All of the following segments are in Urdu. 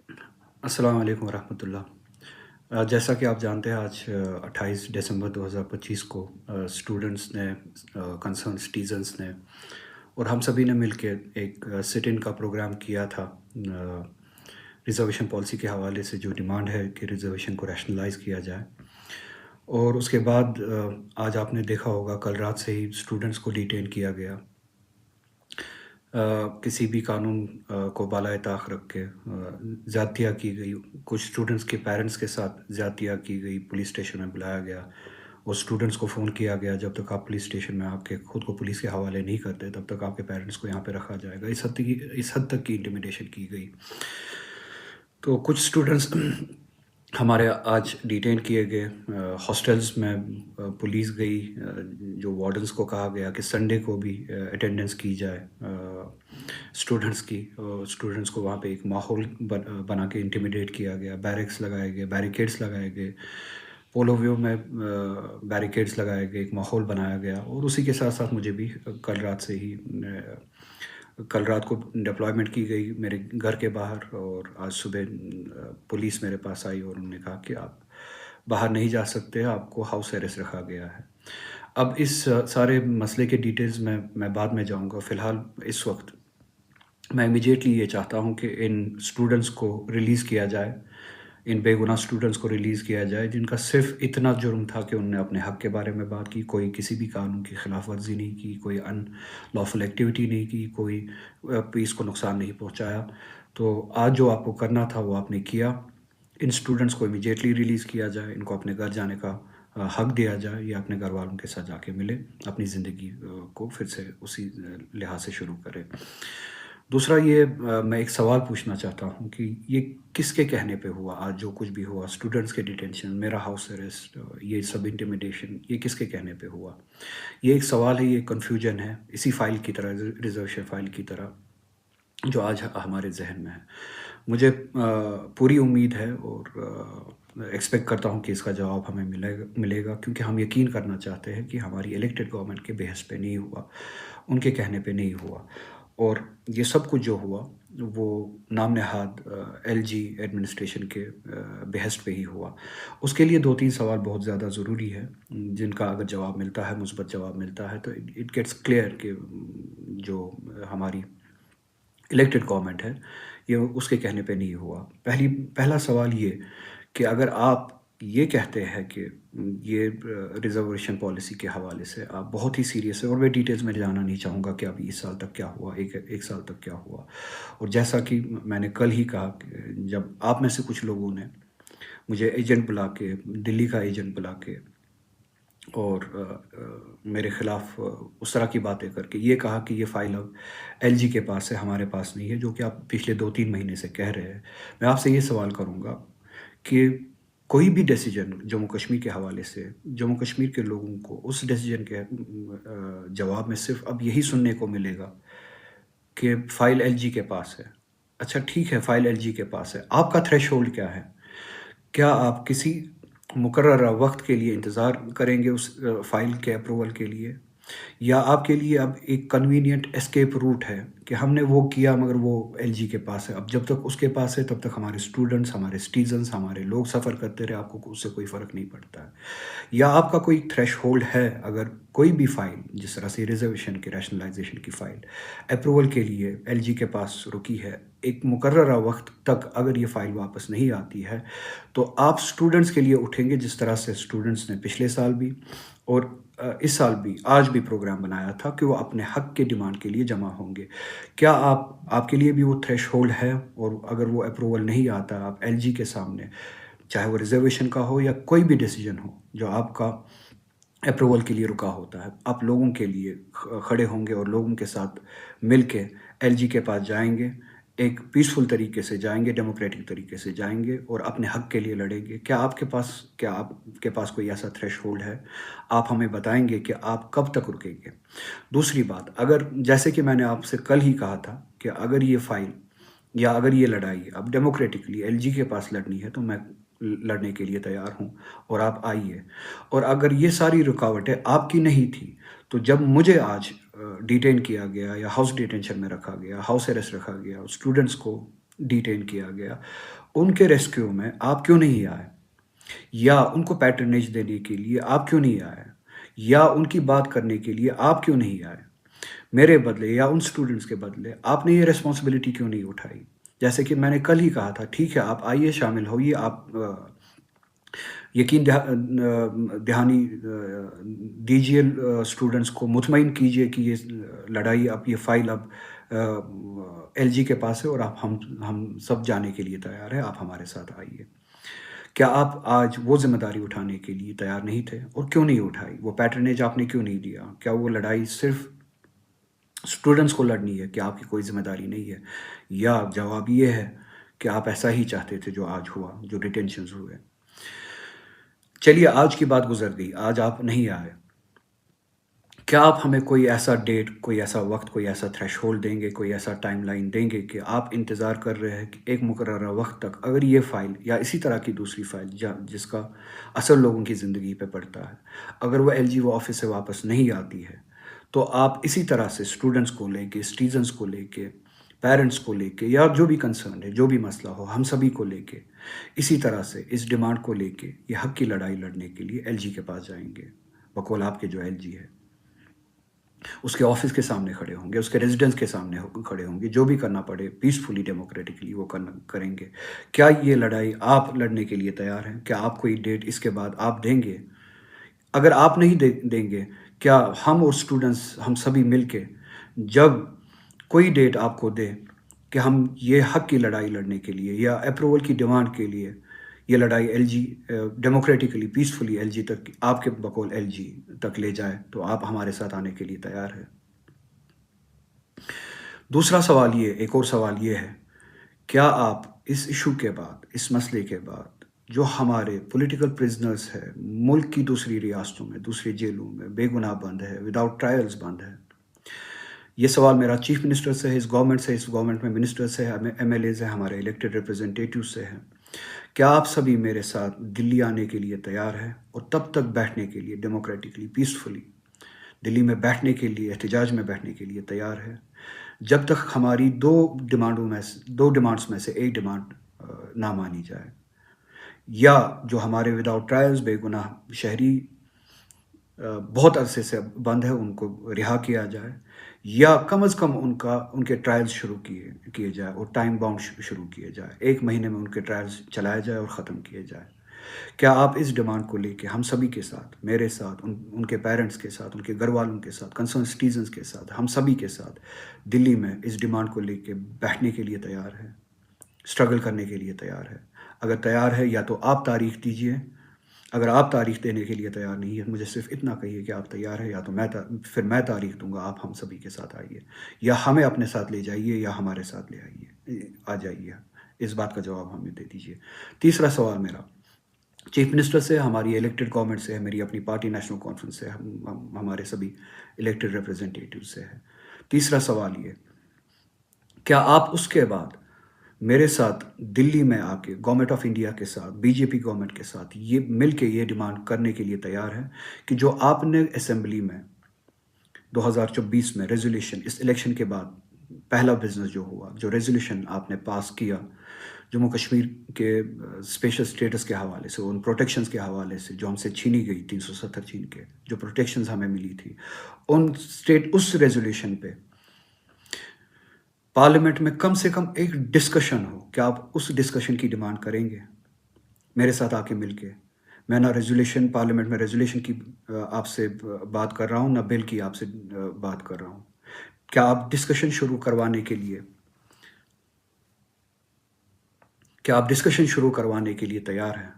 السلام علیکم ورحمۃ اللہ۔ جیسا کہ آپ جانتے ہیں آج 28 دسمبر 2025 کو اسٹوڈنٹس نے کنسرن سٹیزنس نے اور ہم سبھی نے مل کے ایک سٹ ان کا پروگرام کیا تھا ریزرویشن پالیسی کے حوالے سے، جو ڈیمانڈ ہے کہ ریزرویشن کو ریشنلائز کیا جائے۔ اور اس کے بعد آج آپ نے دیکھا ہوگا کل رات سے ہی اسٹوڈنٹس کو ڈیٹین کیا گیا، کسی بھی قانون کو بالائے طاق رکھ کے زیادتیاں کی گئی۔ کچھ اسٹوڈنٹس کے پیرنٹس کے ساتھ زیادتیاں کی گئی، پولیس اسٹیشن میں بلایا گیا اور اسٹوڈنٹس کو فون کیا گیا جب تک آپ پولیس اسٹیشن میں آپ کے خود کو پولیس کے حوالے نہیں کرتے تب تک آپ کے پیرنٹس کو یہاں پہ رکھا جائے گا۔ اس حد تک کی انٹیمیڈیشن کی گئی۔ تو کچھ اسٹوڈنٹس ہمارے آج ڈیٹین کیے گئے۔ ہاسٹلز میں پولیس گئی، جو وارڈنس کو کہا گیا کہ سنڈے کو بھی اٹینڈنس کی جائے اسٹوڈنٹس کی، اسٹوڈنٹس کو وہاں پہ ایک ماحول بنا کے انٹیمیڈیٹ کیا گیا، بیرکس لگائے گئے، بیریکیڈس لگائے گئے، پولو ویو میں بیریکیڈس لگائے گئے، ایک ماحول بنایا گیا۔ اور اسی کے ساتھ ساتھ مجھے بھی کل رات کو ڈپلائمنٹ کی گئی میرے گھر کے باہر، اور آج صبح پولیس میرے پاس آئی اور انہوں نے کہا کہ آپ باہر نہیں جا سکتے، آپ کو ہاؤس اریسٹ رکھا گیا ہے۔ اب اس سارے مسئلے کے ڈیٹیلز میں بعد میں جاؤں گا۔ فی الحال اس وقت میں امیجیٹلی یہ چاہتا ہوں کہ ان اسٹوڈنٹس کو ریلیز کیا جائے، ان بے گناہ اسٹوڈنٹس کو ریلیز کیا جائے جن کا صرف اتنا جرم تھا کہ انہوں نے اپنے حق کے بارے میں بات کی، کوئی کسی بھی قانون کی خلاف ورزی نہیں کی، کوئی ان لافل ایکٹیویٹی نہیں کی، کوئی پیس کو نقصان نہیں پہنچایا۔ تو آج جو آپ کو کرنا تھا وہ آپ نے کیا۔ ان اسٹوڈنٹس کو امیجیٹلی ریلیز کیا جائے، ان کو اپنے گھر جانے کا حق دیا جائے، یا اپنے گھر والوں کے ساتھ جا کے ملے، اپنی زندگی کو پھر سے اسی لحاظ سے شروع کرے۔ دوسرا یہ میں ایک سوال پوچھنا چاہتا ہوں کہ یہ کس کے کہنے پہ ہوا؟ آج جو کچھ بھی ہوا، اسٹوڈنٹس کے ڈیٹینشن، میرا ہاؤس اریسٹ، یہ سب انٹیمیڈیشن، یہ کس کے کہنے پہ ہوا؟ یہ ایک سوال ہے، یہ کنفیوژن ہے، اسی فائل کی طرح، ریزرویشن فائل کی طرح جو آج ہمارے ذہن میں ہے۔ مجھے پوری امید ہے اور ایکسپیکٹ کرتا ہوں کہ اس کا جواب ہمیں ملے گا، کیونکہ ہم یقین کرنا چاہتے ہیں کہ ہماری الیکٹڈ گورنمنٹ کے بحث پہ نہیں ہوا، ان کے کہنے پہ نہیں ہوا۔ اور یہ سب کچھ جو ہوا وہ نام نہاد ایل جی ایڈمنسٹریشن کے بحث پہ ہی ہوا۔ اس کے لیے 2-3 سوال بہت زیادہ ضروری ہے، جن کا اگر جواب ملتا ہے، مثبت جواب ملتا ہے، تو اٹ گیٹس کلیئر کہ جو ہماری الیکٹڈ گورنمنٹ ہے یہ اس کے کہنے پہ نہیں ہوا۔ پہلا سوال یہ کہ اگر آپ یہ کہتے ہیں کہ یہ ریزرویشن پالیسی کے حوالے سے آپ بہت ہی سیریس ہے، اور میں ڈیٹیلز میں جانا نہیں چاہوں گا کہ ابھی اس سال تک کیا ہوا، ایک سال تک کیا ہوا۔ اور جیسا کہ میں نے کل ہی کہا کہ جب آپ میں سے کچھ لوگوں نے مجھے ایجنٹ بلا کے، دلی کا ایجنٹ بلا کے، اور میرے خلاف اس طرح کی باتیں کر کے یہ کہا کہ یہ فائل اب ایل جی کے پاس ہے، ہمارے پاس نہیں ہے، جو کہ آپ پچھلے 2-3 مہینے سے کہہ رہے ہیں، میں آپ سے یہ سوال کروں گا کہ کوئی بھی ڈیسیجن جموں کشمیر کے حوالے سے، جموں کشمیر کے لوگوں کو اس ڈیسیجن کے جواب میں صرف اب یہی سننے کو ملے گا کہ فائل ایل جی کے پاس ہے۔ اچھا ٹھیک ہے، فائل ایل جی کے پاس ہے، آپ کا تھریش ہولڈ کیا ہے؟ کیا آپ کسی مقررہ وقت کے لیے انتظار کریں گے اس فائل کے اپروول کے لیے، یا آپ کے لیے اب ایک کنوینینٹ اسکیپ روٹ ہے کہ ہم نے وہ کیا مگر وہ ایل جی کے پاس ہے، اب جب تک اس کے پاس ہے تب تک ہمارے اسٹوڈنٹس، ہمارے سٹیزنس، ہمارے لوگ سفر کرتے رہے، آپ کو اس سے کوئی فرق نہیں پڑتا ہے؟ یا آپ کا کوئی تھریش ہولڈ ہے؟ اگر کوئی بھی فائل جس طرح سے ریزرویشن کے ریشنلائزیشن کی فائل اپروول کے لیے ایل جی کے پاس رکی ہے، ایک مقررہ وقت تک اگر یہ فائل واپس نہیں آتی ہے، تو آپ اسٹوڈنٹس کے لیے اٹھیں گے جس طرح سے اسٹوڈنٹس نے پچھلے سال بھی اور اس سال بھی، آج بھی پروگرام بنایا تھا کہ وہ اپنے حق کے ڈیمانڈ کے لیے جمع ہوں گے؟ کیا آپ کے لیے بھی وہ تھریش ہولڈ ہے؟ اور اگر وہ اپروول نہیں آتا، آپ ایل جی کے سامنے، چاہے وہ ریزرویشن کا ہو یا کوئی بھی ڈیسیجن ہو جو آپ کا اپروول کے لیے رکا ہوتا ہے، آپ لوگوں کے لیے کھڑے ہوں گے اور لوگوں کے ساتھ مل کے ایل جی کے پاس جائیں گے، ایک پیسفل طریقے سے جائیں گے، ڈیموکریٹک طریقے سے جائیں گے اور اپنے حق کے لیے لڑیں گے؟ کیا آپ کے پاس کوئی ایسا تھریش ہولڈ ہے؟ آپ ہمیں بتائیں گے کہ آپ کب تک رکیں گے؟ دوسری بات، اگر جیسے کہ میں نے آپ سے کل ہی کہا تھا کہ اگر یہ فائل یا اگر یہ لڑائی اب ڈیموکریٹکلی ایل جی کے پاس لڑنی ہے تو میں لڑنے کے لیے تیار ہوں، اور آپ آئیے۔ اور اگر یہ ساری رکاوٹیں آپ کی نہیں تھی تو جب مجھے آج ڈیٹین کیا گیا یا ہاؤس ڈیٹینشن میں رکھا گیا، ہاؤس اریسٹ رکھا گیا، اسٹوڈنٹس کو ڈیٹین کیا گیا، ان کے ریسکیو میں آپ کیوں نہیں آئے؟ یا ان کو پیٹرنیج دینے کے لیے آپ کیوں نہیں آئے؟ یا ان کی بات کرنے کے لیے آپ کیوں نہیں آئے؟ میرے بدلے یا ان اسٹوڈنٹس کے بدلے آپ نے یہ ریسپانسبلٹی کیوں نہیں اٹھائی؟ جیسے کہ میں نے کل ہی کہا تھا، ٹھیک ہے آپ آئیے، شامل ہوئیے، آپ یقین دہانی دیجیے، اسٹوڈنٹس کو مطمئن کیجیے کہ یہ لڑائی، اب یہ فائل اب ایل جی کے پاس ہے اور آپ ہم سب جانے کے لیے تیار ہے، آپ ہمارے ساتھ آئیے۔ کیا آپ آج وہ ذمہ داری اٹھانے کے لیے تیار نہیں تھے؟ اور کیوں نہیں اٹھائی؟ وہ پیٹرنیج آپ نے کیوں نہیں دیا؟ کیا وہ لڑائی صرف اسٹوڈنٹس کو لڑنی ہے کہ آپ کی کوئی ذمہ داری نہیں ہے؟ یا جواب یہ ہے کہ آپ ایسا ہی چاہتے تھے جو آج ہوا، جو ڈیٹینشنز ہوئے؟ چلیے آج کی بات گزر گئی، آج آپ نہیں آئے، کیا آپ ہمیں کوئی ایسا ڈیٹ، کوئی ایسا وقت، کوئی ایسا تھریش ہولڈ دیں گے، کوئی ایسا ٹائم لائن دیں گے کہ آپ انتظار کر رہے ہیں کہ ایک مقررہ وقت تک اگر یہ فائل یا اسی طرح کی دوسری فائل جس کا اثر لوگوں کی زندگی پہ پڑتا ہے، اگر وہ ایل جی وہ آفس سے واپس نہیں آتی ہے، تو آپ اسی طرح سے اسٹوڈنٹس کو لے کے، سٹیزنس کو لے کے، پیرنٹس کو لے کے، یا جو بھی کنسرن ہے، جو بھی مسئلہ ہو، ہم سبھی کو لے کے اسی طرح سے اس ڈیمانڈ کو لے کے یہ حق کی لڑائی لڑنے کے لیے ایل جی کے پاس جائیں گے، بقول آپ کے جو ایل جی ہے اس کے آفس کے سامنے کھڑے ہوں گے، اس کے ریزیڈنس کے سامنے کھڑے ہوں گے، جو بھی کرنا پڑے پیسفلی، ڈیموکریٹکلی وہ کریں گے۔ کیا یہ لڑائی آپ لڑنے کے لیے تیار ہیں؟ کیا آپ کوئی ڈیٹ اس کے بعد آپ دیں گے؟ اگر آپ نہیں دیں گے، کیا ہم اور اسٹوڈنٹس ہم سبھی مل کے جب کوئی ڈیٹ آپ کو دے کہ ہم یہ حق کی لڑائی لڑنے کے لیے یا اپروول کی ڈیمانڈ کے لیے یہ لڑائی L G democratically, peacefully L G تک، آپ کے بقول ایل جی تک لے جائے، تو آپ ہمارے ساتھ آنے کے لیے تیار ہے؟ دوسرا سوال یہ، ایک اور سوال یہ ہے، کیا آپ اس ایشو کے بعد، اس مسئلے کے بعد، جو ہمارے پولیٹیکل پرزنرز ہے ملک کی دوسری ریاستوں میں، دوسری جیلوں میں بے گناہ بند ہے، وداؤٹ ٹرائلز بند ہے، یہ سوال میرا چیف منسٹر سے ہے، اس گورنمنٹ سے، اس گورنمنٹ میں منسٹر سے ہے، ایم ایل ایز ہیں، ہمارے الیکٹڈ ریپرزنٹیٹیو سے ہیں، کیا آپ سبھی میرے ساتھ دلی آنے کے لیے تیار ہیں اور تب تک بیٹھنے کے لیے ڈیموکریٹکلی، پیسفلی دلی میں بیٹھنے کے لیے، احتجاج میں بیٹھنے کے لیے تیار ہے جب تک ہماری دو ڈیمانڈس میں سے ایک ڈیمانڈ نہ مانی جائے، یا جو ہمارے وداؤٹ ٹرائلز بے گناہ شہری بہت عرصے سے بند ہے ان کو رہا کیا جائے، یا کم از کم ان کے ٹرائلز شروع کیے جائے اور ٹائم باؤنڈ شروع کیے جائے، 1 مہینے میں ان کے ٹرائلز چلائے جائے اور ختم کیے جائے۔ کیا آپ اس ڈیمانڈ کو لے کے ہم سبھی کے ساتھ، میرے ساتھ، ان کے پیرنٹس کے ساتھ، ان کے گھر والوں کے ساتھ، کنسرن سٹیزنز کے ساتھ، ہم سبھی کے ساتھ دلی میں اس ڈیمانڈ کو لے کے بیٹھنے کے لیے تیار ہے، اسٹرگل کرنے کے لیے تیار ہے؟ اگر تیار ہے، یا تو آپ تاریخ دیجئے، اگر آپ تاریخ دینے کے لیے تیار نہیں ہے، مجھے صرف اتنا کہیے کہ آپ تیار ہے، یا تو پھر میں تاریخ دوں گا، آپ ہم سبھی کے ساتھ آئیے، یا ہمیں اپنے ساتھ لے جائیے، یا ہمارے ساتھ لے آئیے، آ جائیے، اس بات کا جواب ہمیں دے دیجیے۔ تیسرا سوال میرا چیف منسٹر سے، ہماری الیکٹڈ گورنمنٹ سے ہے، میری اپنی پارٹی نیشنل کانفرنس سے، ہمارے سبھی الیکٹڈ ریپرزنٹیٹیو سے ہے۔ تیسرا سوال یہ، کیا آپ اس کے بعد میرے ساتھ دلی میں آ کے گورنمنٹ آف انڈیا کے ساتھ، بی جے پی گورنمنٹ کے ساتھ یہ مل کے یہ ڈیمانڈ کرنے کے لیے تیار ہیں کہ جو آپ نے اسمبلی میں 2024 میں ریزولیوشن، اس الیکشن کے بعد پہلا بزنس جو ہوا، جو ریزولیوشن آپ نے پاس کیا جموں کشمیر کے اسپیشل اسٹیٹس کے حوالے سے، ان پروٹیکشنز کے حوالے سے جو ہم سے چھینی گئی، 370 چھین کے جو پروٹیکشنز ہمیں ملی تھی، اس ریزولیوشن پہ پارلیمنٹ میں کم سے کم ایک ڈسکشن ہو، کیا آپ اس ڈسکشن کی ڈیمانڈ کریں گے میرے ساتھ آ کے مل کے؟ میں نہ ریزولیوشن، پارلیمنٹ میں ریزولیوشن کی آپ سے بات کر رہا ہوں، نہ بل کی آپ سے بات کر رہا ہوں۔ کیا آپ ڈسکشن شروع کروانے کے لیے، تیار ہیں؟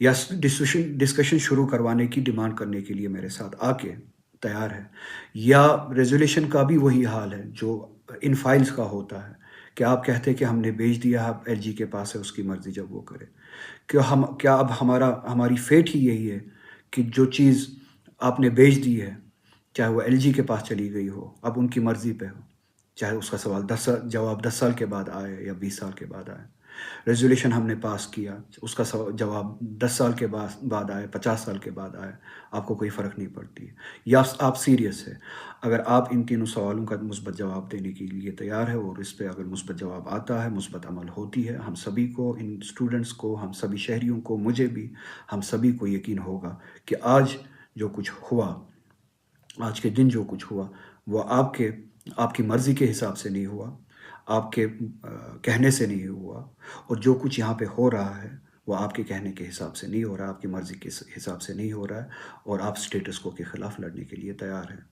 یا ڈسکشن شروع کروانے کی ڈیمانڈ کرنے کے لیے میرے ساتھ آ کے تیار ہے؟ یا ریزولیوشن کا بھی وہی حال ہے جو ان فائلز کا ہوتا ہے کہ آپ کہتے کہ ہم نے بھیج دیا، اب ایل جی کے پاس ہے، اس کی مرضی جب وہ کرے؟ کیا اب ہماری فیٹ ہی یہی ہے کہ جو چیز آپ نے بھیج دی ہے، چاہے وہ ایل جی کے پاس چلی گئی ہو، اب ان کی مرضی پہ ہو؟ چاہے اس کا سوال جواب 10 سال کے بعد آئے یا 20 سال کے بعد آئے۔ ریزولیوشن ہم نے پاس کیا، اس کا جواب 10 سال کے بعد آئے، 50 سال کے بعد آئے، آپ کو کوئی فرق نہیں پڑتی ہے۔ یا آپ سیریس ہے، اگر آپ ان تینوں سوالوں کا مثبت جواب دینے کے لیے تیار ہے اور اس پہ اگر مثبت جواب آتا ہے، مثبت عمل ہوتی ہے، ہم سبھی کو، ان اسٹوڈنٹس کو، ہم سبھی شہریوں کو، مجھے بھی، ہم سبھی کو یقین ہوگا کہ آج جو کچھ ہوا، آج کے دن جو کچھ ہوا، وہ آپ کی مرضی کے حساب سے نہیں ہوا، آپ کے کہنے سے نہیں ہوا، اور جو کچھ یہاں پہ ہو رہا ہے وہ آپ کے کہنے کے حساب سے نہیں ہو رہا، آپ کی مرضی کے حساب سے نہیں ہو رہا ہے، اور آپ اسٹیٹس کو کے خلاف لڑنے کے لیے تیار ہیں۔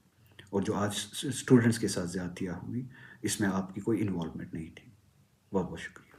اور جو آج اسٹوڈنٹس کے ساتھ زیادتیاں ہوئی، اس میں آپ کی کوئی انوالومنٹ نہیں تھی۔ بہت بہت شکریہ۔